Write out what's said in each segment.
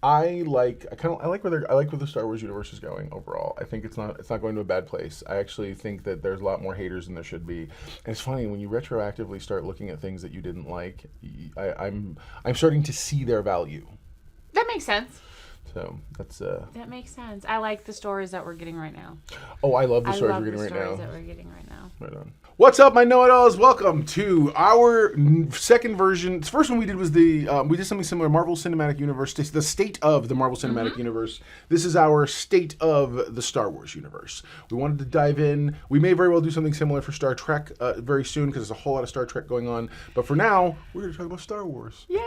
I like where the Star Wars universe is going overall. I think it's not going to a bad place. I actually think that there's a lot more haters than there should be. And it's funny when you retroactively start looking at things that you didn't like. I'm starting to see their value. That makes sense. So that's That makes sense. I like the stories that we're getting right now. Oh, I love the stories we're getting right now. I love the stories that we're getting right now. Right on. What's up, my know-it-alls? Welcome to our second version. The first one we did was we did something similar, Marvel Cinematic Universe, the state of the Marvel Cinematic Universe. This is our state of the Star Wars universe. We wanted to dive in. We may very well do something similar for Star Trek very soon because there's a whole lot of Star Trek going on. But for now, we're going to talk about Star Wars. Yay!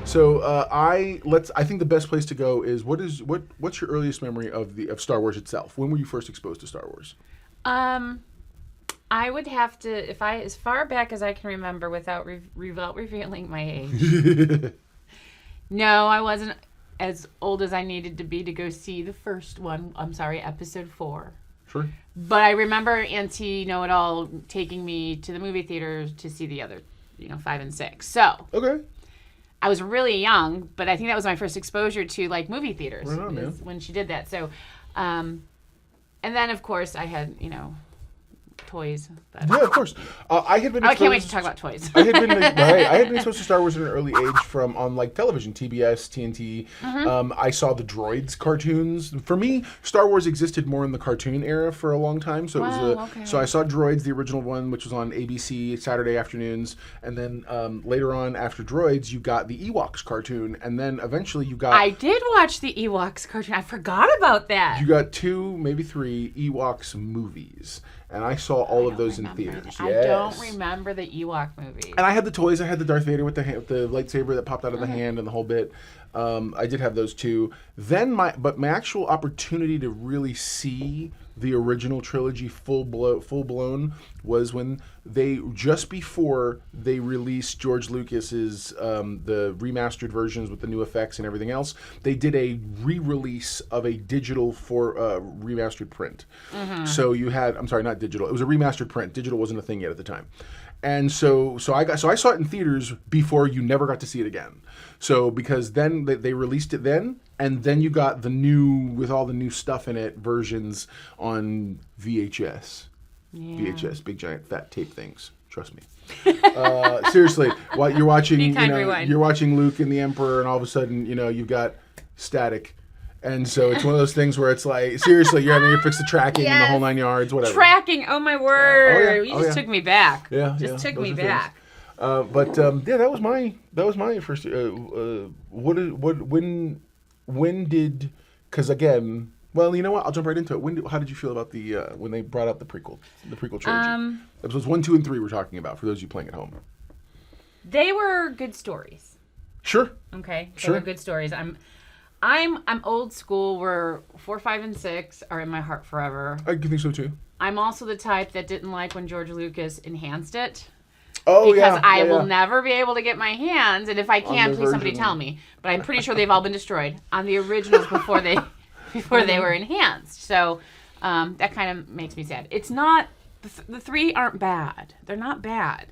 So I think the best place to go is what's your earliest memory of Star Wars itself? When were you first exposed to Star Wars? I would have to, if I as far back as I can remember without revealing my age. No, I wasn't as old as I needed to be to go see the first one. I'm sorry, episode 4. Sure. But I remember Auntie Know-It-All taking me to the movie theater to see the other, 5 and 6. So. Okay. I was really young, but I think that was my first exposure to like movie theaters right on, man. When she did that. So, and then of course I had toys. But yeah, of course. I had been. I can't wait to talk about toys. I had been exposed to Star Wars at an early age on like television, TBS, TNT. I saw the Droids cartoons. For me, Star Wars existed more in the cartoon era for a long time. So so I saw Droids, the original one, which was on ABC Saturday afternoons, and then later on after Droids, you got the Ewoks cartoon, and then eventually you got. I did watch the Ewoks cartoon. I forgot about that. You got 2, maybe 3 Ewoks movies. And I saw all of those in theaters. Yes. I don't remember the Ewok movie. And I had the toys. I had the Darth Vader with the lightsaber that popped out of the hand and the whole bit. I did have those too. Then my actual opportunity to really see the original trilogy full blown was when just before they released George Lucas's the remastered versions with the new effects and everything else, they did a re-release of a digital remastered print. So you had, I'm sorry, not digital. It was a remastered print. Digital wasn't a thing yet at the time. And so I saw it in theaters before you never got to see it again. So because then they released it then, and then you got the new, with all the new stuff in it, versions on VHS. Yeah. VHS, big giant fat tape things. Trust me. Seriously, while you're watching, you're watching Luke and the Emperor, and all of a sudden, you've got static. And so it's one of those things where it's like, seriously, you're having to fix the tracking and the whole 9 yards, whatever. Tracking, oh my word! You just took me back. Yeah, took me back. That was my first. When did? Because again, well, you know what? I'll jump right into it. How did you feel about the when they brought out the prequel trilogy? Episodes 1, 2, and 3 we're talking about for those of you playing at home. They were good stories. Sure. Okay. They were good stories. I'm old school where 4, 5, and 6 are in my heart forever. I think so too. I'm also the type that didn't like when George Lucas enhanced it. Oh, because I will never be able to get my hands, and if I can, please somebody tell me. But I'm pretty sure they've all been destroyed on the originals before they were enhanced. So that kind of makes me sad. It's not the 3 aren't bad. They're not bad.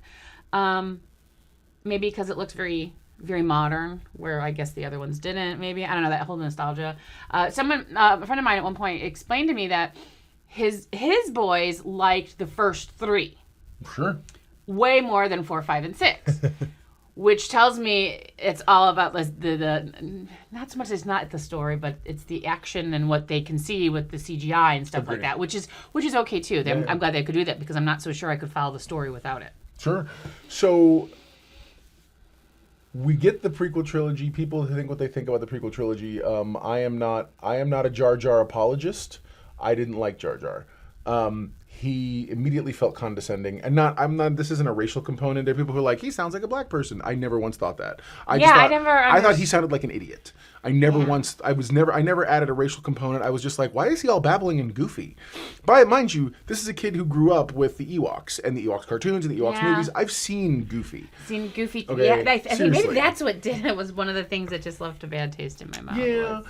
Maybe because it looks very, very modern, where I guess the other ones didn't. Maybe I don't know, that whole nostalgia. A friend of mine at one point explained to me that his boys liked the first 3. Sure. Way more than 4, 5, and 6, which tells me it's all about the not so much it's not the story, but it's the action and what they can see with the CGI and stuff like that, which is okay too. I'm glad they could do that because I'm not so sure I could follow the story without it. Sure. So we get the prequel trilogy. People think what they think about the prequel trilogy. I am not a Jar Jar apologist. I didn't like Jar Jar. he immediately felt condescending. And this isn't a racial component. There are people who are like, he sounds like a black person. I never once thought that. I thought he sounded like an idiot. I never added a racial component. I was just like, why is he all babbling and goofy? Mind you, this is a kid who grew up with the Ewoks and the Ewoks cartoons and the Ewoks movies. I've seen Goofy. Okay, yeah, I think maybe that's what did it. Was one of the things that just left a bad taste in my mouth. Yeah.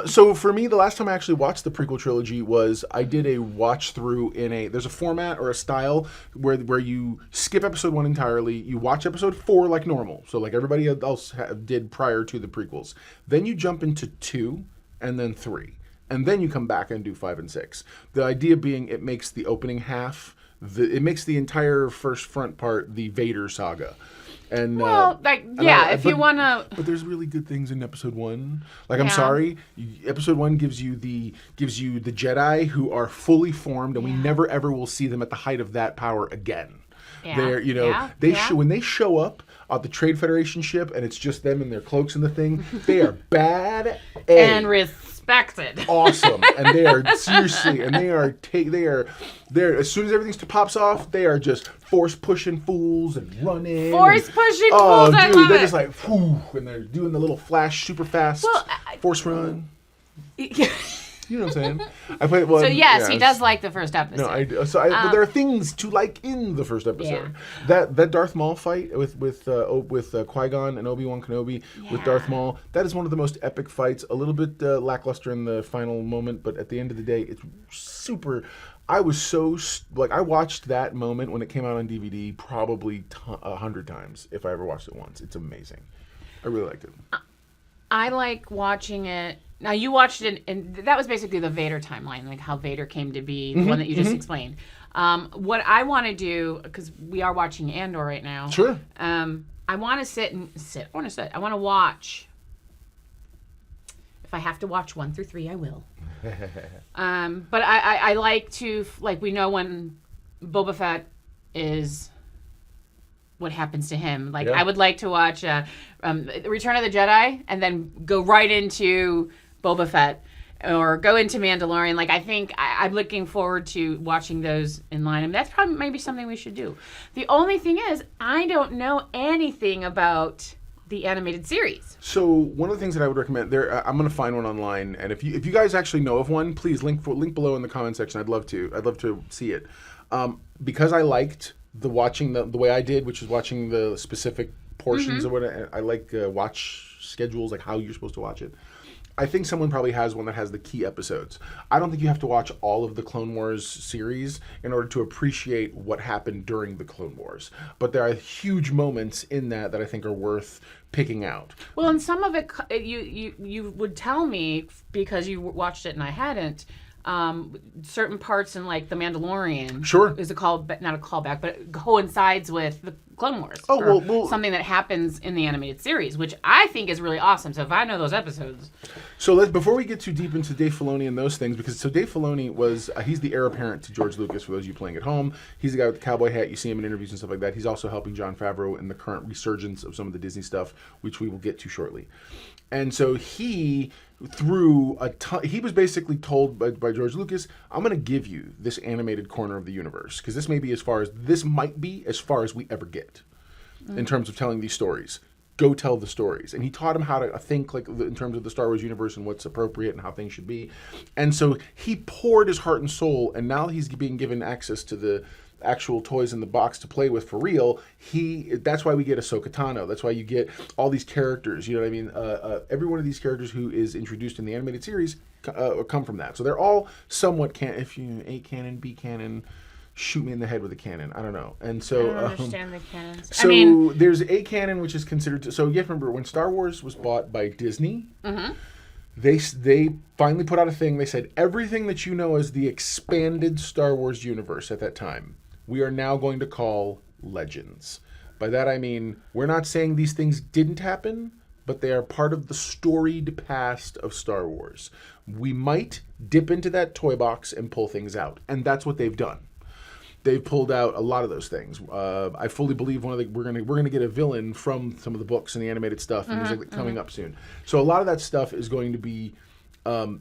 So for me, the last time I actually watched the prequel trilogy was I did a watch through there's a format or a style where you skip episode 1 entirely, you watch episode 4 like normal, so like everybody else did prior to the prequels. Then you jump into 2 and then 3. And then you come back and do 5 and 6. The idea being it makes the opening half, it makes the entire first front part the Vader saga. And if you want to, but there's really good things in episode 1. Like I'm sorry, episode 1 gives you the Jedi who are fully formed, and we never ever will see them at the height of that power again. They're when they show up at the Trade Federation ship and it's just them in their cloaks and the thing, they are bad and respected. Awesome. And they are seriously, and they're as soon as everything pops off, they are just force pushing fools and running. Force pushing fools, I love they're it. just like, whew, and they're doing the little flash super fast force run. You know what I'm saying? I played one. So yes, he does like the first episode. No, I do. So but there are things to like in the first episode. Yeah. That Darth Maul fight with Qui-Gon and Obi-Wan Kenobi with Darth Maul. That is one of the most epic fights. A little bit lackluster in the final moment, but at the end of the day, it's super. I was so I watched that moment when it came out on DVD probably 100 times if I ever watched it once. It's amazing. I really liked it. I like watching it. Now, you watched it, and that was basically the Vader timeline, like how Vader came to be, the one that you just explained. What I want to do, because we are watching Andor right now. Sure. I want to I want to watch. If I have to watch 1 through 3, I will. But I like to, we know when Boba Fett is... what happens to him. I would like to watch Return of the Jedi and then go right into Boba Fett or go into Mandalorian. I think I'm looking forward to watching those in line. And that's probably maybe something we should do. The only thing is, I don't know anything about the animated series. So one of the things that I would recommend I'm going to find one online, and if you guys actually know of one, please link below in the comment section. I'd love to see it. Because I liked watching the way I did, which is watching the specific portions of what I like watch schedules, like how you're supposed to watch it. I think someone probably has one that has the key episodes. I don't think you have to watch all of the Clone Wars series in order to appreciate what happened during the Clone Wars. But there are huge moments in that I think are worth picking out. Well, and some of it you would tell me, because you watched it and I hadn't, certain parts in The Mandalorian is not a callback, but it coincides with the Clone Wars. Something that happens in the animated series, which I think is really awesome. So if I know those episodes. So before we get too deep into Dave Filoni and those things, because Dave Filoni was he's the heir apparent to George Lucas. For those of you playing at home, he's the guy with the cowboy hat. You see him in interviews and stuff like that. He's also helping Jon Favreau in the current resurgence of some of the Disney stuff, which we will get to shortly. And so he was basically told by George Lucas, I'm going to give you this animated corner of the universe, because this might be as far as we ever get in terms of telling these stories. Go tell the stories. And he taught him how to think in terms of the Star Wars universe and what's appropriate and how things should be. And so he poured his heart and soul, and now he's being given access to the actual toys in the box to play with for real. That's why we get Ahsoka Tano. That's why you get all these characters. You know what I mean? Every one of these characters who is introduced in the animated series come from that. So they're all somewhat A canon, B canon. Shoot me in the head with a cannon. I don't know. And so I don't understand the canons. So there's a canon which is considered. So you have to remember when Star Wars was bought by Disney. Mm-hmm. They finally put out a thing. They said everything that you know as the expanded Star Wars universe at that time, we are now going to call legends. By that I mean, we're not saying these things didn't happen, but they are part of the storied past of Star Wars. We might dip into that toy box and pull things out, and that's what they've done. They've pulled out a lot of those things. I fully believe we're gonna get a villain from some of the books and the animated stuff, and there's coming up soon. So a lot of that stuff is going to be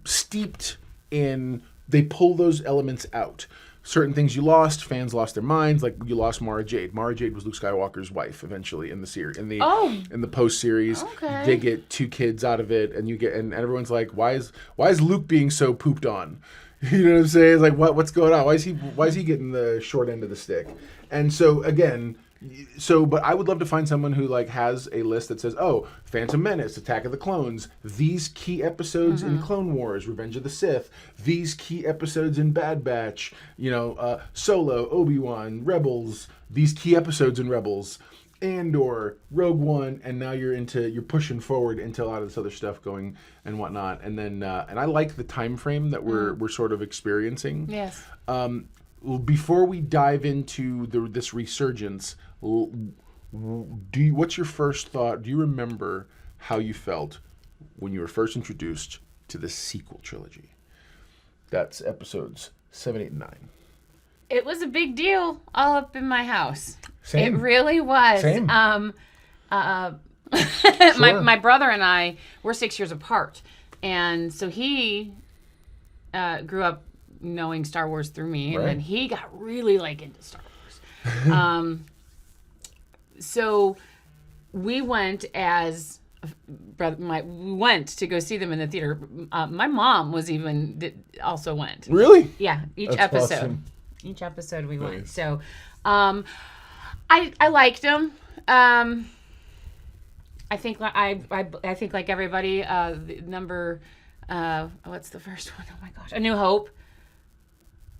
steeped in. They pull those elements out. certain things you lost. Fans lost their minds. Like you lost Mara Jade. Mara Jade was Luke Skywalker's wife eventually in the series. In the post series, Okay. they get 2 kids out of it, and everyone's like, why is Luke being so pooped on? You know what I'm saying? It's like what's going on? Why is he getting the short end of the stick? And so again. But I would love to find someone who like has a list that says, "Oh, Phantom Menace, Attack of the Clones, these key episodes in Clone Wars, Revenge of the Sith, these key episodes in Bad Batch, Solo, Obi-Wan, Rebels, these key episodes in Rebels, Andor, Rogue One, and now you're pushing forward into a lot of this other stuff going and whatnot." And then and I like the time frame that we're sort of experiencing. Yes. Before we dive into this resurgence, what's your first thought? Do you remember how you felt when you were first introduced to the sequel trilogy? That's episodes 7, 8, and 9. It was a big deal all up in my house. Same. It really was. Same. My brother and I were 6 years apart, and so he grew up knowing Star Wars through me, and then he got really into Star Wars. So we went we went to go see them in the theater. My mom also went. Really? Yeah, each That's episode. awesome. Each episode we went. Nice. So I liked them. I think like everybody, the number what's the first one? Oh my gosh, A New Hope.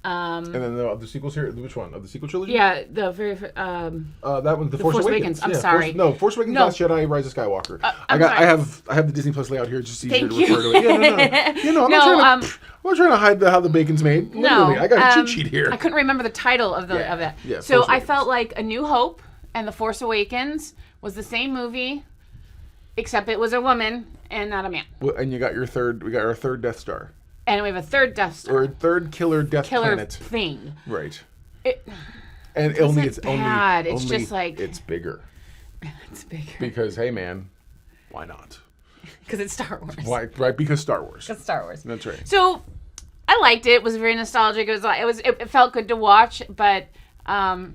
And then the sequel series, which one? Of the sequel trilogy? Yeah, the very that one, The Force Awakens. I'm sorry. Force Awakens, No. Last Jedi, Rise of Skywalker. I'm sorry. I have the Disney Plus layout here, just easier Thank to you. refer to it. Yeah, no. I'm not trying to hide how the bacon's made. Literally, I got a cheat sheet here. I couldn't remember the title of it. Yeah, So Force I Awakens. felt like A New Hope and The Force Awakens was the same movie, except it was a woman and not a man. Well, and we got our third Death Star. And we have a third Death Star. Or a third killer planet. Thing. Right. It And isn't bad. It's just like it's bigger. it's bigger Because hey man, why not? because it's Star Wars. Why? Right? Because Star Wars. It's Star Wars. That's right. So I liked it. It was very nostalgic. It felt good to watch, but I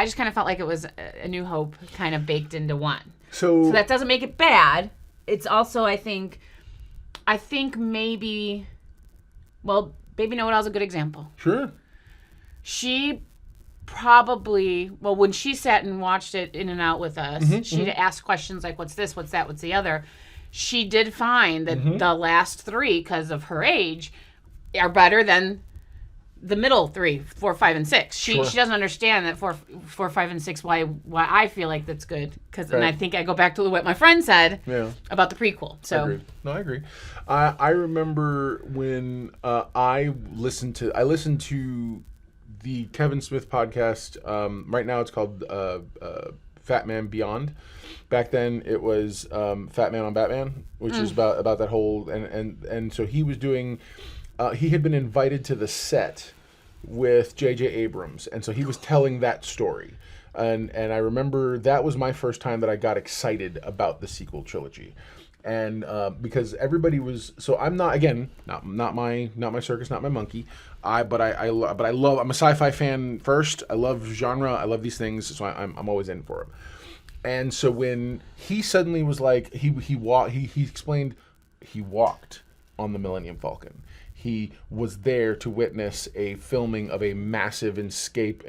just kind of felt like it was A New Hope kind of baked into one. So that doesn't make it bad. It's also I think maybe. Well, Baby Know-It-All's a good example. Sure. She probably, when she sat and watched it in and out with us, she'd ask questions like, what's this, what's that, what's the other. She did find that the last 3, because of her age, are better than the middle 3, 4, 5, and 6. She doesn't understand that 4, 5, and 6, why I feel like that's good. And I think I go back to what my friend said about the prequel. So. Agreed. No, I agree. I remember when I listened to the Kevin Smith podcast. Right now it's called Fat Man Beyond. Back then it was Fat Man on Batman, which is about that whole and so he was doing. He had been invited to the set with J.J. Abrams, and so he was telling that story. And I remember that was my first time that I got excited about the sequel trilogy. And because everybody was, so I'm not, again, not my circus, not my monkey. But I love. I'm a sci-fi fan first. I love genre. I love these things, so I'm always in for them. And so when he suddenly was like, he explained he walked on the Millennium Falcon. He was there to witness a filming of a massive and scope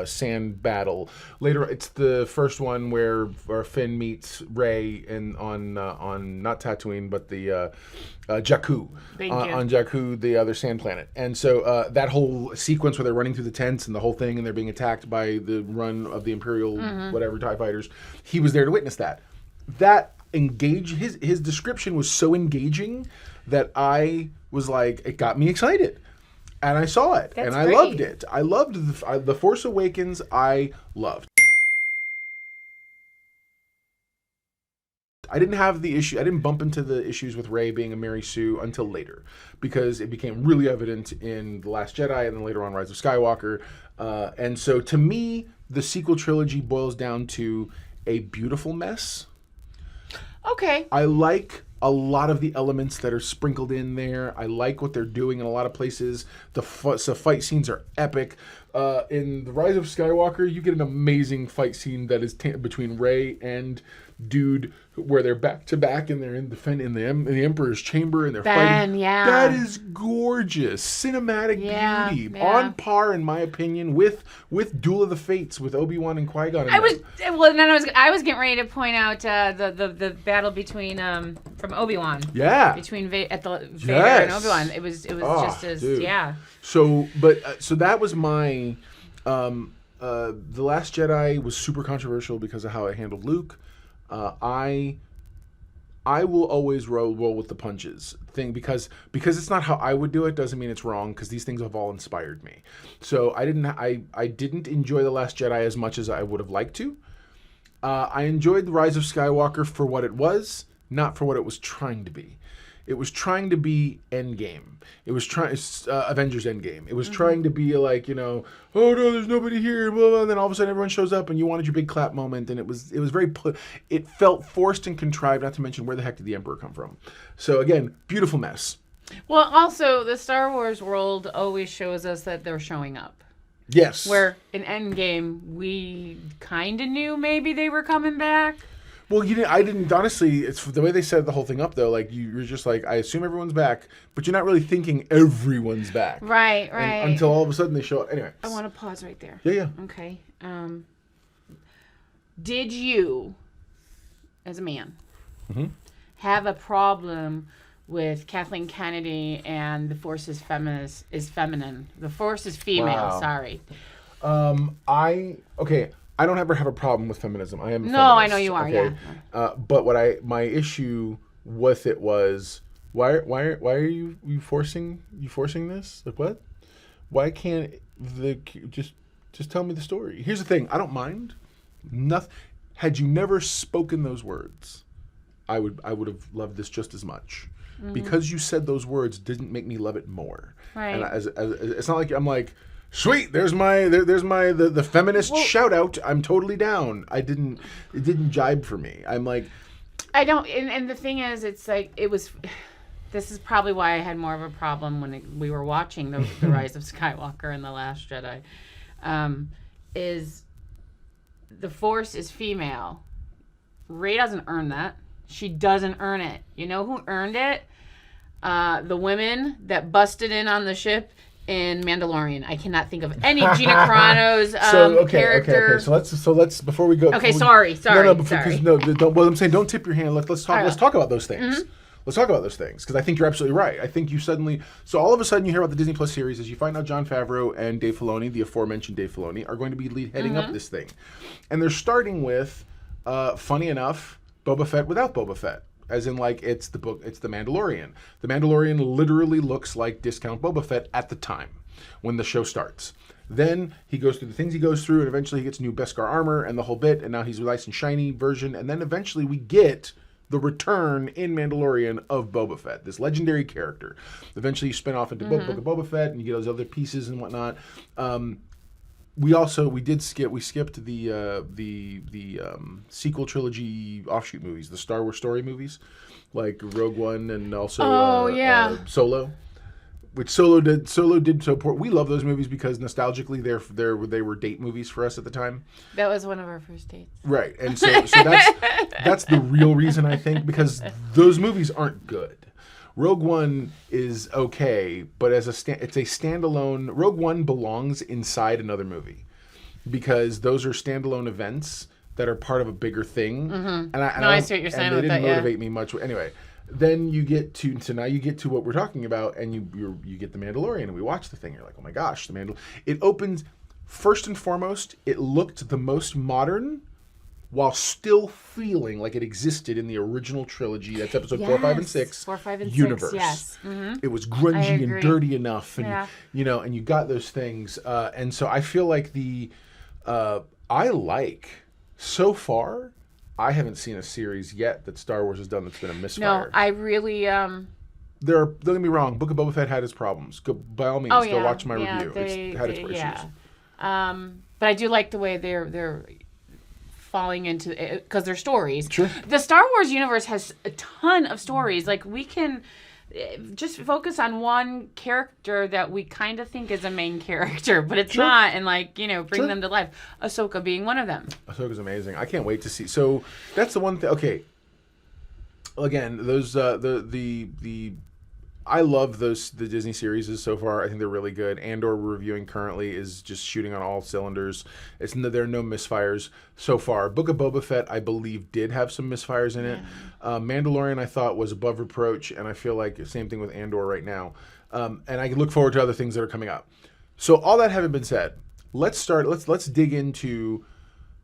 sand battle. Later, it's the first one where Finn meets Rey on not Tatooine, but the Jakku. On Jakku, the other sand planet. And so that whole sequence where they're running through the tents and the whole thing, and they're being attacked by the run of the Imperial whatever TIE fighters. He was there to witness that. That his description was so engaging that I was like, it got me excited, and I saw it, and I loved it. I loved the Force Awakens. I loved. I didn't have the issue. I didn't bump into the issues with Rey being a Mary Sue until later, because it became really evident in The Last Jedi and then later on Rise of Skywalker. And so, to me, the sequel trilogy boils down to a beautiful mess. Okay. I like a lot of the elements that are sprinkled in there. I like what they're doing in a lot of places. The fight scenes are epic. In The Rise of Skywalker, you get an amazing fight scene that is between Rey and Dude, where they're back to back and they're in the Emperor's chamber and they're fighting. Yeah. That is gorgeous, cinematic beauty, on par in my opinion with Duel of the Fates with Obi-Wan and Qui-Gon. I was getting ready to point out the battle between from Obi-Wan. Yeah. Between Vader and Obi-Wan. It was just as dude. yeah. So that was my The Last Jedi was super controversial because of how it handled Luke. I will always roll with the punches thing because it's not how I would do it doesn't mean it's wrong because these things have all inspired me. So I didn't enjoy The Last Jedi as much as I would have liked to. I enjoyed The Rise of Skywalker for what it was, not for what it was trying to be. It was trying to be Endgame. It was Avengers Endgame. It was trying to be like, oh no, there's nobody here, blah, blah, and then all of a sudden everyone shows up and you wanted your big clap moment, and it was very, it felt forced and contrived, not to mention where the heck did the Emperor come from? So again, beautiful mess. Well, also, the Star Wars world always shows us that they're showing up. Yes. Where in Endgame, we kind of knew maybe they were coming back. Well, I didn't, honestly, it's the way they set the whole thing up, though. Like, you're just like, I assume everyone's back, but you're not really thinking everyone's back. Right. Until all of a sudden they show up. Anyway. I want to pause right there. Yeah. Okay. Did you, as a man, have a problem with Kathleen Kennedy and the Force is feminine? The Force is female, Wow. Sorry. I don't ever have a problem with feminism. I am a No, feminist, I know you are. okay? Yeah. But my issue with it was why are you forcing this? Like what? Why can't just tell me the story? Here's the thing. I don't mind. Nothing. Had you never spoken those words, I would have loved this just as much. Because you said those words didn't make me love it more. Right. And as it's not like I'm like, sweet, there's the feminist shout out. I'm totally down. It didn't jibe for me. I'm like, I don't, and the thing is, it's like, this is probably why I had more of a problem when we were watching the Rise of Skywalker and The Last Jedi, is the Force is female. Rey doesn't earn that. She doesn't earn it. You know who earned it? The women that busted in on the ship in Mandalorian. I cannot think of any Gina Carano's character. So let's before we go. Okay, sorry. Well, I'm saying don't tip your hand. Let's talk about those things. Let's talk about those things because I think you're absolutely right. I think all of a sudden you hear about the Disney Plus series as you find out Jon Favreau and Dave Filoni, the aforementioned Dave Filoni, are going to be heading up this thing, and they're starting with, funny enough, Boba Fett without Boba Fett. As in, like, it's The Mandalorian. The Mandalorian literally looks like discount Boba Fett at the time when the show starts. Then he goes through the things he goes through, and eventually he gets new Beskar armor and the whole bit, and now he's a nice and shiny version. And then eventually we get the return in Mandalorian of Boba Fett, this legendary character. Eventually you spin off into Book of Boba Fett, and you get those other pieces and whatnot. We skipped the sequel trilogy offshoot movies, the Star Wars story movies, like Rogue One and also Solo, which Solo did so poor. We love those movies because nostalgically they were date movies for us at the time. That was one of our first dates. Right, and so that's the real reason I think, because those movies aren't good. Rogue One is okay, but it's a standalone. Rogue One belongs inside another movie because those are standalone events that are part of a bigger thing. And I see what you're saying. And they didn't motivate me much. Anyway, then you get to what we're talking about, and you get The Mandalorian, and we watch the thing. You're like, oh my gosh, It opens first and foremost. It looked the most modern, while still feeling like it existed in the original trilogy. That's episode 4, 5, and 6. 4, 5, and universe. 6, yes. It was grungy and dirty enough, and and you got those things. And so I feel like so far, I haven't seen a series yet that Star Wars has done that's been a misfire. No, I really. Don't get me wrong. Book of Boba Fett had its problems. By all means, go watch my review. It had its issues. But I do like the way they're falling into because they're stories. Sure. The Star Wars universe has a ton of stories. Like we can just focus on one character that we kind of think is a main character, but it's not, and bring them to life. Ahsoka being one of them. Ahsoka's amazing. I can't wait to see. So that's the one thing. Okay. Again, those I love the Disney series so far. I think they're really good. Andor we're reviewing currently is just shooting on all cylinders. There are no misfires so far. Book of Boba Fett, I believe, did have some misfires in it. Mandalorian, I thought, was above reproach, and I feel like the same thing with Andor right now. And I look forward to other things that are coming up. So all that having been said, let's dig into.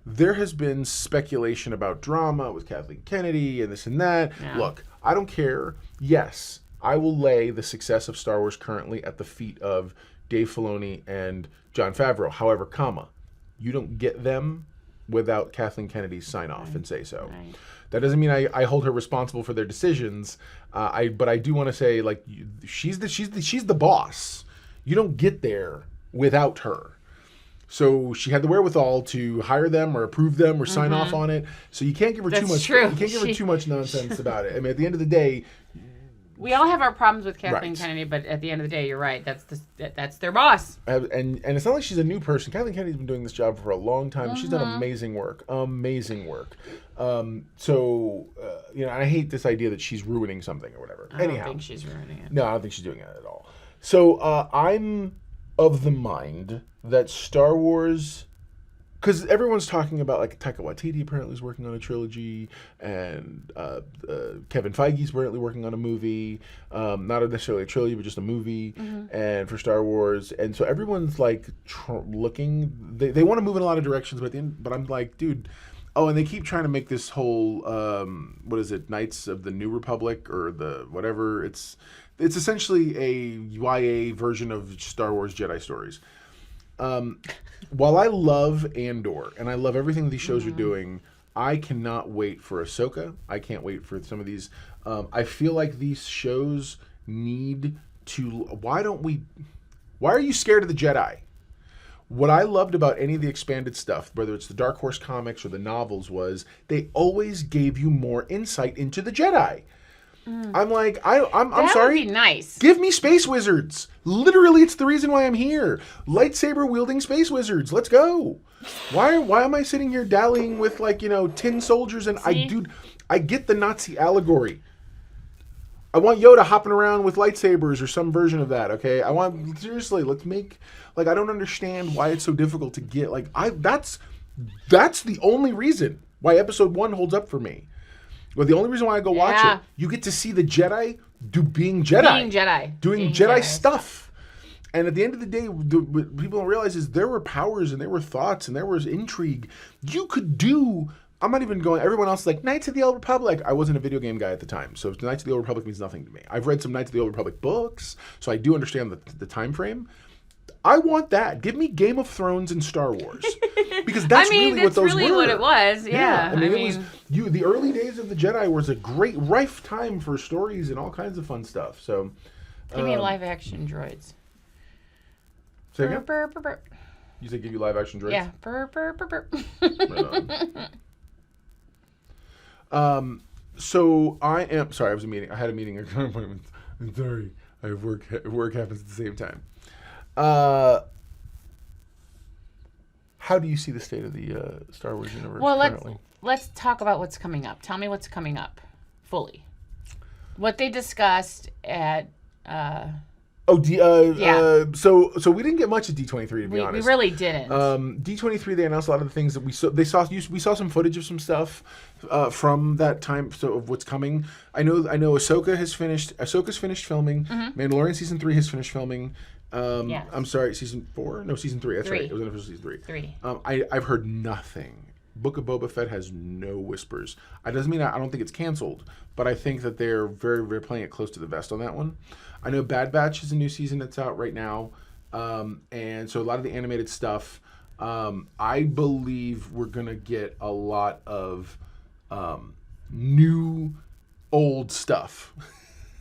There has been speculation about drama with Kathleen Kennedy and this and that. Yeah. Look, I don't care. Yes, I will lay the success of Star Wars currently at the feet of Dave Filoni and Jon Favreau. However, you don't get them without Kathleen Kennedy's sign off and say so. Right. That doesn't mean I hold her responsible for their decisions. But I do want to say, like, she's the boss. You don't get there without her. So she had the wherewithal to hire them or approve them or sign off on it. So you can't give her too much. True. You can't give her too much nonsense about it. I mean, at the end of the day, we all have our problems with Kathleen Right. Kennedy, but at the end of the day, you're right. That's their boss. and it's not like she's a new person. Kathleen Kennedy's been doing this job for a long time. She's done amazing work. And I hate this idea that she's ruining something or whatever. I don't think she's ruining it. No, I don't think she's doing it at all. So I'm of the mind that Star Wars, because everyone's talking about, like, Taika Waititi apparently is working on a trilogy, and Kevin Feige's apparently working on a movie, not necessarily a trilogy, but just a movie, and for Star Wars, and so everyone's like looking. They want to move in a lot of directions, but at the end, but I'm like, dude. Oh, and they keep trying to make this whole what is it, Knights of the New Republic or the whatever. It's essentially a YA version of Star Wars Jedi stories. While I love Andor and I love everything these shows are doing, I cannot wait for Ahsoka. I can't wait for some of these. I feel like these shows need to. Why are you scared of the Jedi? What I loved about any of the expanded stuff, whether it's the Dark Horse comics or the novels, was they always gave you more insight into the Jedi. I'm like, I'm That sorry. would be nice. Give me space wizards. Literally, it's the reason why I'm here. Lightsaber wielding space wizards. Let's go. Why am I sitting here dallying with, like, tin soldiers? And I get the Nazi allegory. I want Yoda hopping around with lightsabers or some version of that. Okay, seriously, let's make, like, I don't understand why it's so difficult to get, like, that's the only reason why Episode 1 holds up for me. Well, the only reson why I go watch it, you get to see the Jedi being Jedi. Doing Jedi stuff. And at the end of the day, what people don't realize is there were powers and there were thoughts and there was intrigue. You could do... I'm not even going... Everyone else is like, Knights of the Old Republic. I wasn't a video game guy at the time, so Knights of the Old Republic means nothing to me. I've read some Knights of the Old Republic books, so I do understand the time frame. I want that. Give me Game of Thrones and Star Wars. Because that's really what those were. Really what it was, yeah. I mean, it was the early days of the Jedi was a great rife time for stories and all kinds of fun stuff. So give me live action droids. Say again? Burr, burr, burr. You said give you live action droids? Yeah. Burr, burr, burr, burr. Right on. So I am sorry, I had a meeting appointment. I'm sorry. I have work happens at the same time. How do you see the state of the Star Wars universe currently? Let's talk about what's coming up. Tell me what's coming up fully. What they discussed at So we didn't get much at D23 to be honest. We really didn't. D23 they announced a lot of the things that we saw some footage of some stuff from that time, so of what's coming. I know Ahsoka's finished filming. Mandalorian season 3 has finished filming. Yes. I'm sorry, season 4? No, season 3. That's 3. right. It was official season 3. 3. I've heard nothing. Book of Boba Fett has no whispers. It doesn't mean I don't think it's canceled, but I think that they're very, very playing it close to the vest on that one. I know Bad Batch is a new season that's out right now, and so a lot of the animated stuff. I believe we're gonna get a lot of new, old stuff.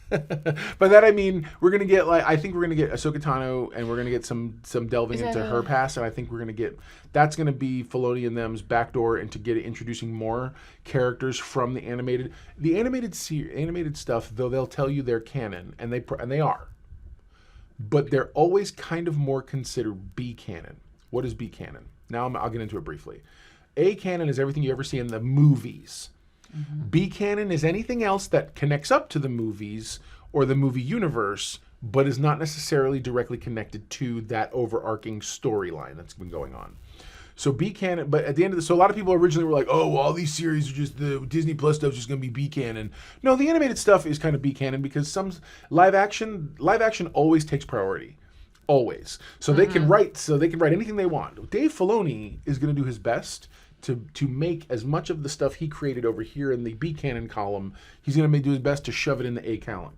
By that I mean we're gonna get I think we're gonna get Ahsoka Tano, and we're gonna get some delving into her past, and I think we're gonna get that's gonna be Filoni and them's backdoor into introducing more characters from the animated animated stuff. Though they'll tell you they're canon, and they are, but they're always kind of more considered B canon. What is B canon? Now I'll get into it briefly. A canon is everything you ever see in the movies. B canon is anything else that connects up to the movies or the movie universe, but is not necessarily directly connected to that overarching storyline that's been going on. So B canon, but at the end of so a lot of people originally were like, oh, well, all these series are just the Disney Plus stuff is just going to be B canon. No, the animated stuff is kind of B canon because some live action always takes priority. Always. So they can write anything they want. Dave Filoni is going to do his best to make as much of the stuff he created over here in the B canon column. He's going to do his best to shove it in the A canon.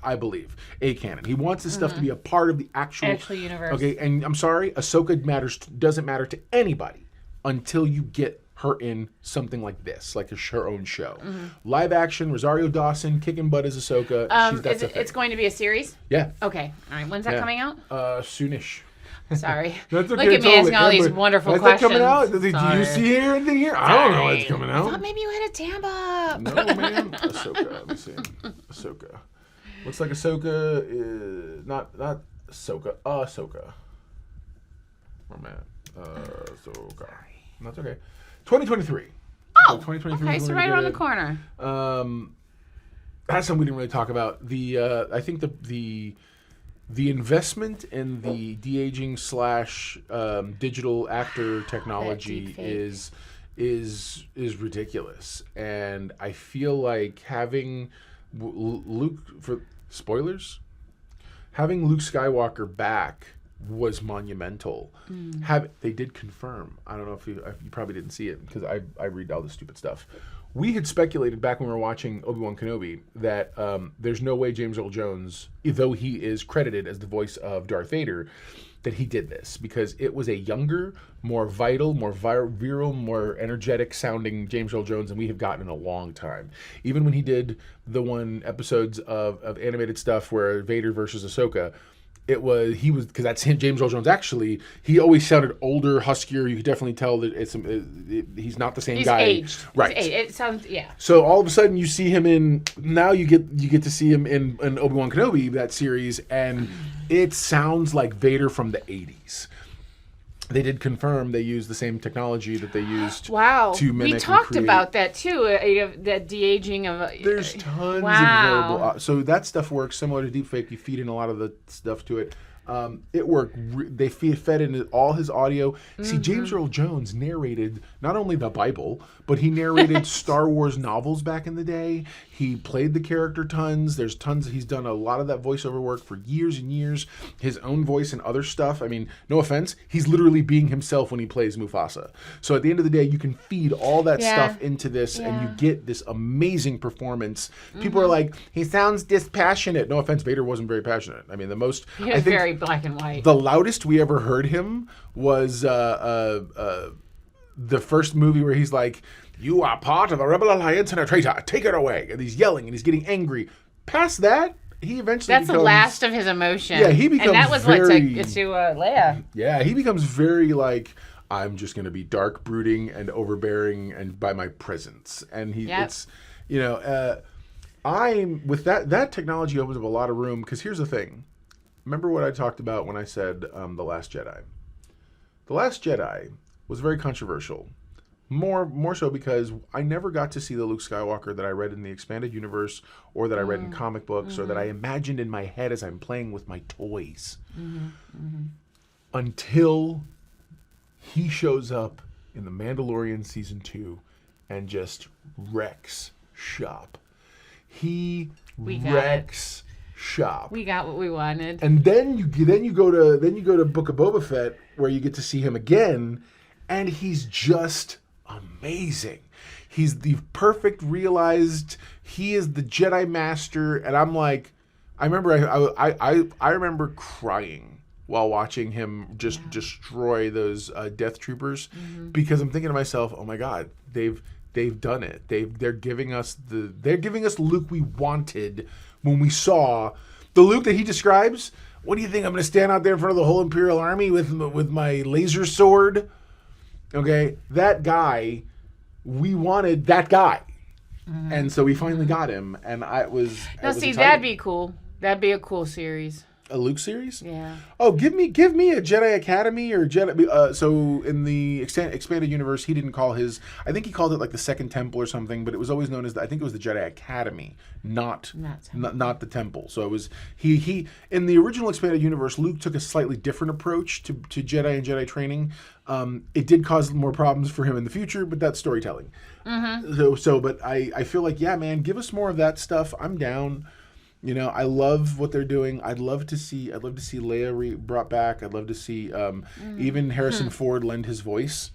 I believe A canon. He wants this stuff to be a part of the actual universe. Okay, and I'm sorry, Ahsoka doesn't matter to anybody until you get her in something like this, like her own show. Live action, Rosario Dawson kicking butt as Ahsoka. It's going to be a series? Yeah. Okay. All right. When's that coming out? Soonish. Sorry. That's okay. Look at me asking all these wonderful questions. Coming out? Do you see anything here? I don't know what's coming out. I thought maybe you had a Tampa. No, man. Ahsoka. Let me see. Ahsoka. Looks like Ahsoka is not Ahsoka. Ahsoka. Where am I at? Ahsoka. That's okay. 2023. Oh. So 2023. Okay, so right around the corner. That's something we didn't really talk about. I think the investment in the de-aging / digital actor technology is ridiculous, and I feel like having Luke having Luke Skywalker back was monumental. They did confirm. I don't know if you probably didn't see it because I read all this stupid stuff. We had speculated back when we were watching Obi-Wan Kenobi that there's no way James Earl Jones, though he is credited as the voice of Darth Vader, that he did this because it was a younger, more vital, more virile, more energetic sounding James Earl Jones than we have gotten in a long time. Even when he did the episodes of animated stuff where Vader versus Ahsoka, because that's him, James Earl Jones. Actually, he always sounded older, huskier. You could definitely tell that he's not the same guy. Aged. Right. He's aged. It sounds So all of a sudden you see him you get to see him in Obi-Wan Kenobi, that series, and it sounds like Vader from the 80s. They did confirm they used the same technology that they used to mimic. We talked about that too, that de-aging of... There's tons of available. So that stuff works similar to deepfake. You feed in a lot of the stuff to it. It worked. They fed in all his audio. See, James Earl Jones narrated not only the Bible, but he narrated Star Wars novels back in the day. He played the character tons. There's tons. He's done a lot of that voiceover work for years and years. His own voice and other stuff. I mean, no offense, he's literally being himself when he plays Mufasa. So at the end of the day, you can feed all that stuff into this, and you get this amazing performance. People are like, he sounds dispassionate. No offense, Vader wasn't very passionate. I mean, he was very black and white. The loudest we ever heard him was the first movie where he's like, "You are part of a rebel alliance and a traitor. Take it away." And he's yelling and he's getting angry. Past that, he eventually That's the last of his emotion. Yeah, he becomes and that was to Leia. Yeah, he becomes very like, I'm just going to be dark, brooding, and overbearing, and by my presence. And it's, I'm with that technology opens up a lot of room because here's the thing. Remember what I talked about when I said The Last Jedi? The Last Jedi was very controversial. More so because I never got to see the Luke Skywalker that I read in the expanded universe or that I read in comic books or that I imagined in my head as I'm playing with my toys. Until he shows up in The Mandalorian Season 2 and just wrecks shop. He wrecks shop. We got what we wanted. And then you go to Book of Boba Fett where you get to see him again, and he's just amazing. He's the perfect realized. He is the Jedi Master, and I'm like, I remember crying while watching him just destroy those Death Troopers because I'm thinking to myself, oh my God, they've done it. They're giving us Luke we wanted when we saw the Luke that he describes. What do you think? I'm going to stand out there in front of the whole Imperial Army with my laser sword? Okay, that guy, we wanted that guy. And so we finally got him, and Now, see, exciting. that'd be cool. That'd be a cool series. A Luke series? Yeah. Oh, give me a Jedi Academy or Jedi. So in the expanded universe, he didn't call his. I think he called it like the Second Temple or something, but it was always known as I think it was the Jedi Academy, not the Temple. So it was he in the original expanded universe, Luke took a slightly different approach to Jedi and Jedi training. It did cause more problems for him in the future, but that's storytelling. But I feel like, yeah, man, give us more of that stuff. I'm down. You know, I love what they're doing. I'd love to see Leia brought back. I'd love to see even Harrison Ford lend his voice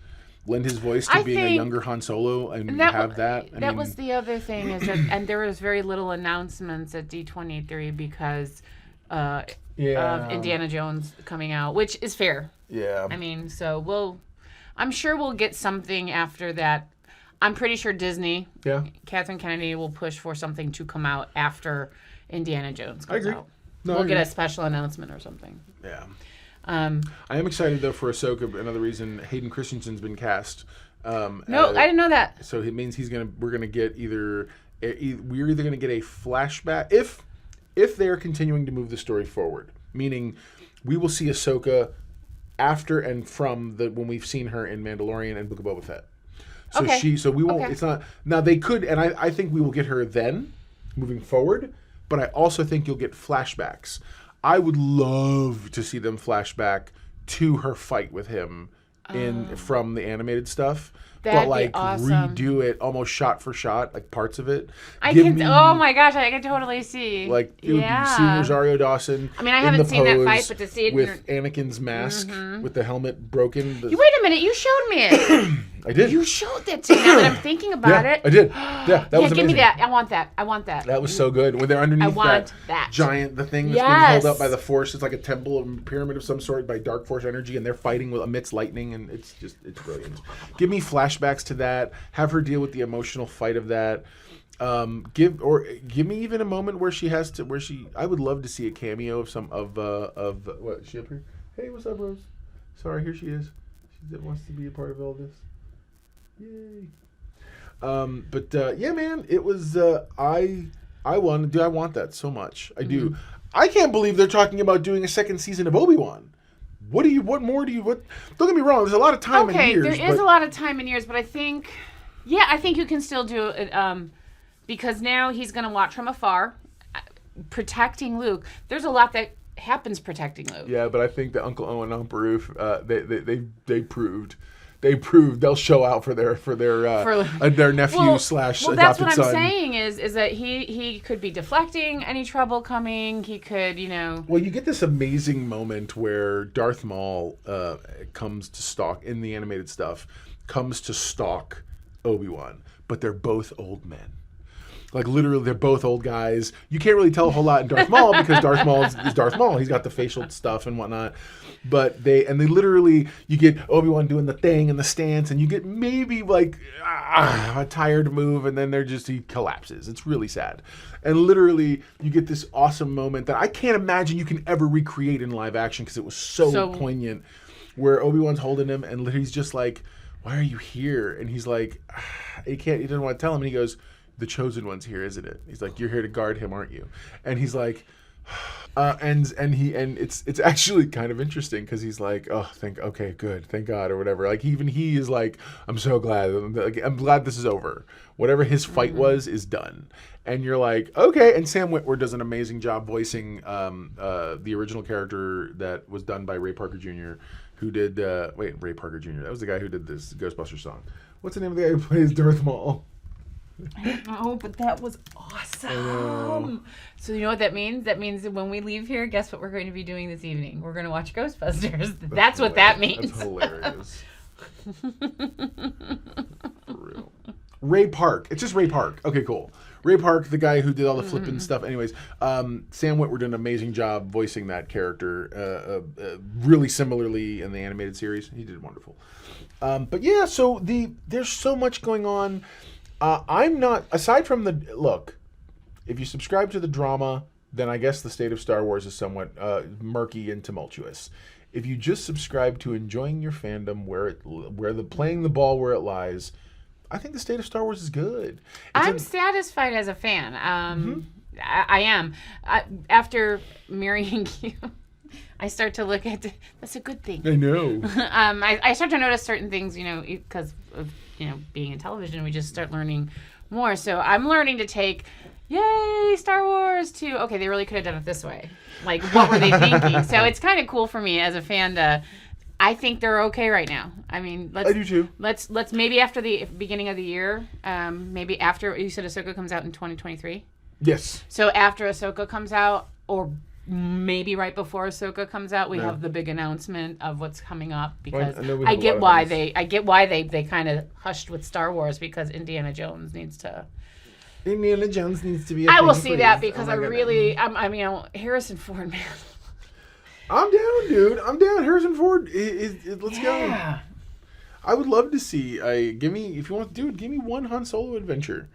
to being a younger Han Solo, and have that. That was the other thing is that, and there was very little announcements at D23 because of Indiana Jones coming out, which is fair. Yeah. I mean, I'm sure we'll get something after that. I'm pretty sure Disney, Kathleen Kennedy, will push for something to come out after Indiana Jones comes out. We'll get a special announcement or something. Yeah. I am excited though for Ahsoka. Another reason Hayden Christensen's been cast. No, I didn't know that. So it means we're gonna get we're either gonna get a flashback if they're continuing to move the story forward, meaning we will see Ahsoka after and from when we've seen her in Mandalorian and Book of Boba Fett. So we won't. Okay. It's not now. They could, and I think we will get her then, moving forward. But I also think you'll get flashbacks. I would love to see them flashback to her fight with him from the animated stuff. That'd be awesome. Redo it almost shot for shot, like parts of it. Oh my gosh, I can totally see. Like see Rosario Dawson. I mean, I haven't seen that fight, but to see it with Anakin's mask with the helmet broken. Wait a minute, you showed me it. I did. You showed that to me. Now that I'm thinking about it. I did. Yeah, that was amazing. Give me that. I want that. That was so good. When they're underneath that giant, the thing that's being held up by the Force. It's like a temple, a pyramid of some sort by dark Force energy, and they're fighting amidst lightning, and it's brilliant. Give me flashbacks to that. Have her deal with the emotional fight of that. Give me even a moment where I would love to see a cameo of what, is she up here? Hey, what's up, Rose? Sorry, here she is. She wants to be a part of all this. Yay. Yeah, man, it was I want that so much. I do. I can't believe they're talking about doing a second season of Obi-Wan. What more do you don't get me wrong, there's a lot of time and years. There is a lot of time and years, but I think you can still do it because now he's going to watch from afar protecting Luke. There's a lot that happens protecting Luke. Yeah, but I think that Uncle Owen and Aunt Beru, they proved they'll show out for their nephew slash adopted son. Well, that's what I'm saying is that he could be deflecting any trouble coming. He could, Well, you get this amazing moment where Darth Maul comes to stalk in the animated stuff, comes to stalk Obi-Wan, but they're both old men. Like, literally, they're both old guys. You can't really tell a whole lot in Darth Maul because Darth Maul is Darth Maul. He's got the facial stuff and whatnot. But they literally, you get Obi-Wan doing the thing and the stance, and you get maybe like a tired move, and then he collapses. It's really sad. And literally, you get this awesome moment that I can't imagine you can ever recreate in live action because it was so poignant, where Obi-Wan's holding him, and he's just like, "Why are you here?" And he's like, he doesn't want to tell him, and he goes, "The chosen one's here, isn't it?" He's like, "You're here to guard him, aren't you?" And he's like, and it's actually kind of interesting because he's like, "Oh, okay, good, thank God," or whatever. Like even he is like, "I'm so glad. I'm glad this is over. Whatever his fight was is done." And you're like, okay. And Sam Witwer does an amazing job voicing the original character that was done by Ray Parker Jr., who did Ray Parker Jr. That was the guy who did this Ghostbusters song. What's the name of the guy who plays Darth Maul? I don't know, but that was awesome. So you know what that means? That means that when we leave here, guess what we're going to be doing this evening? We're going to watch Ghostbusters. That's what that means. That's hilarious. For real. Ray Park. It's just Ray Park. Okay, cool. Ray Park, the guy who did all the flipping stuff. Anyways, Sam Witwer did an amazing job voicing that character. Really similarly in the animated series. He did wonderful. But yeah, so there's so much going on. I'm not, aside from look, If you subscribe to the drama, then I guess the state of Star Wars is somewhat murky and tumultuous. If you just subscribe to enjoying your fandom playing the ball where it lies, I think the state of Star Wars is good. I'm satisfied as a fan. I am. After marrying you, I start to look at that's a good thing. I know. I start to notice certain things, because of being in television, we just start learning more. So I'm learning to take, yay, Star Wars, to okay, they really could have done it this way. Like, what were they thinking? So it's kind of cool for me as a fan to. I think they're okay right now. I mean, I do too. Let's maybe after the beginning of the year, maybe after you said Ahsoka comes out in 2023. Yes. So after Ahsoka comes out, or maybe right before Ahsoka comes out, we have the big announcement of what's coming up, because I get why they kind of hushed with Star Wars, because Indiana Jones needs to be. I will see that, because Harrison Ford, man. I'm down, dude. I'm down. Harrison Ford. Let's go. I would love to see. Give me one Han Solo adventure.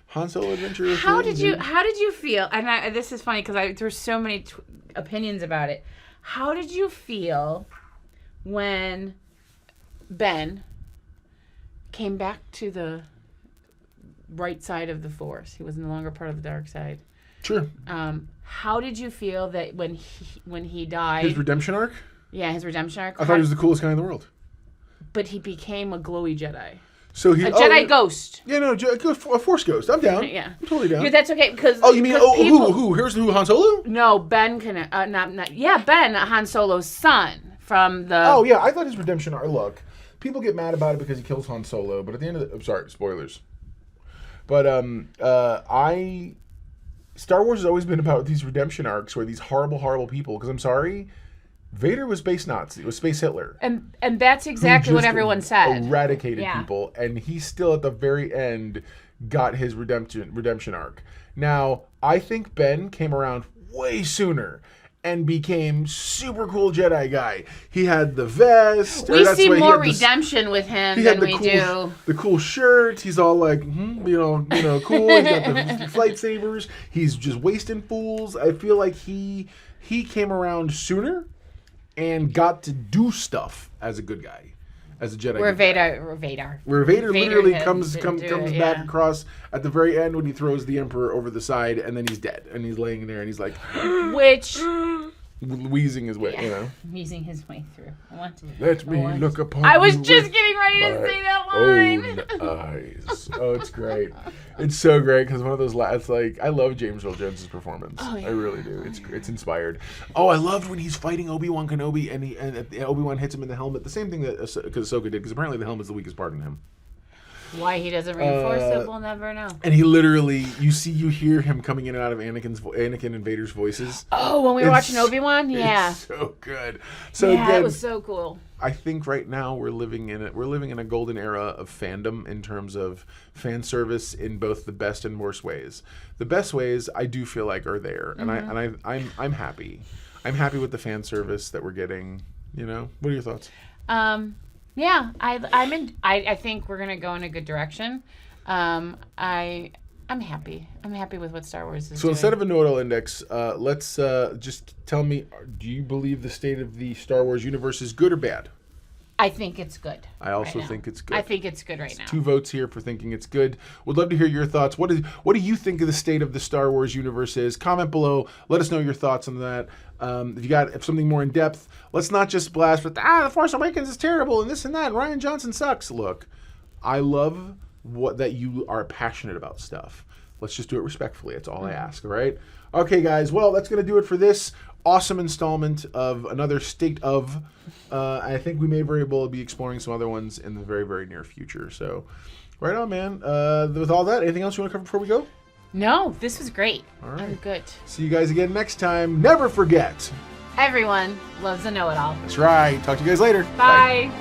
Han Solo adventure. How did you feel? And this is funny because there's so many opinions about it. How did you feel when Ben came back to the right side of the Force? He was no longer part of the dark side. Sure. How did you feel that when he died? His redemption arc? Yeah, his redemption arc. I thought he was the coolest guy in the world. But he became a glowy Jedi. So a Jedi ghost. Yeah, no, a Force ghost. I'm down. Yeah, I'm totally down. Yeah, that's okay, because. Oh, you mean who? Here's who? Han Solo? No, Ben can Ben, Han Solo's son from the. Oh yeah, I thought his redemption arc. Look, people get mad about it because he kills Han Solo, but at the end of I'm sorry, spoilers. But Star Wars has always been about these redemption arcs where these horrible people. Because I'm sorry, Vader was space Nazi. It was space Hitler. And that's exactly what everyone said. Eradicated people, and he still at the very end got his redemption arc. Now, I think Ben came around way sooner and became super cool Jedi guy. He had the vest. We see more redemption with him than we do. The cool shirt. He's all like, cool. He's got the lightsabers. He's just wasting fools. I feel like he came around sooner and got to do stuff as a good guy, as a Jedi. Where Vader literally comes back across at the very end when he throws the Emperor over the side, and then he's dead, and he's laying there, and he's like, wheezing his way, wheezing his way through. Let me look upon. I was just getting ready to say that line. Own eyes. Oh, it's great. It's so great because one of those last, I love James Earl Jones' performance. Oh, yeah. I really do. It's inspired. Oh, I loved when he's fighting Obi-Wan Kenobi and Obi-Wan hits him in the helmet. The same thing that Ahsoka did, because apparently the helmet's the weakest part in him. Why he doesn't reinforce it, we'll never know. And he literally, you hear him coming in and out of Anakin and Vader's voices. Oh, when we were watching Obi-Wan? Yeah. It's so good. So yeah, again, it was so cool. I think right now we're living in a golden era of fandom in terms of fan service in both the best and worst ways. The best ways I do feel like are there, and I'm happy. I'm happy with the fan service that we're getting. What are your thoughts? Yeah, I think we're gonna go in a good direction. I'm happy. I'm happy with what Star Wars is doing. Instead of a know-it-all index, let's just tell me: do you believe the state of the Star Wars universe is good or bad? I think it's good. I also think it's good. I think it's good right now. 2 votes here for thinking it's good. Would love to hear your thoughts. What do you think of the state of the Star Wars universe is? Comment below. Let us know your thoughts on that. If you got something more in depth, let's not just blast with The Force Awakens is terrible and this and that. And Rian Johnson sucks. Look, I love that you are passionate about stuff. Let's just do it respectfully. That's all I ask. All right. Okay, guys. Well, that's gonna do it for this awesome installment of another State of. I think we may very well be exploring some other ones in the very, very near future. So, right on, man. With all that, anything else you want to cover before we go? No, this was great. All right. I'm good. See you guys again next time. Never forget. Everyone loves a know-it-all. That's right. Talk to you guys later. Bye.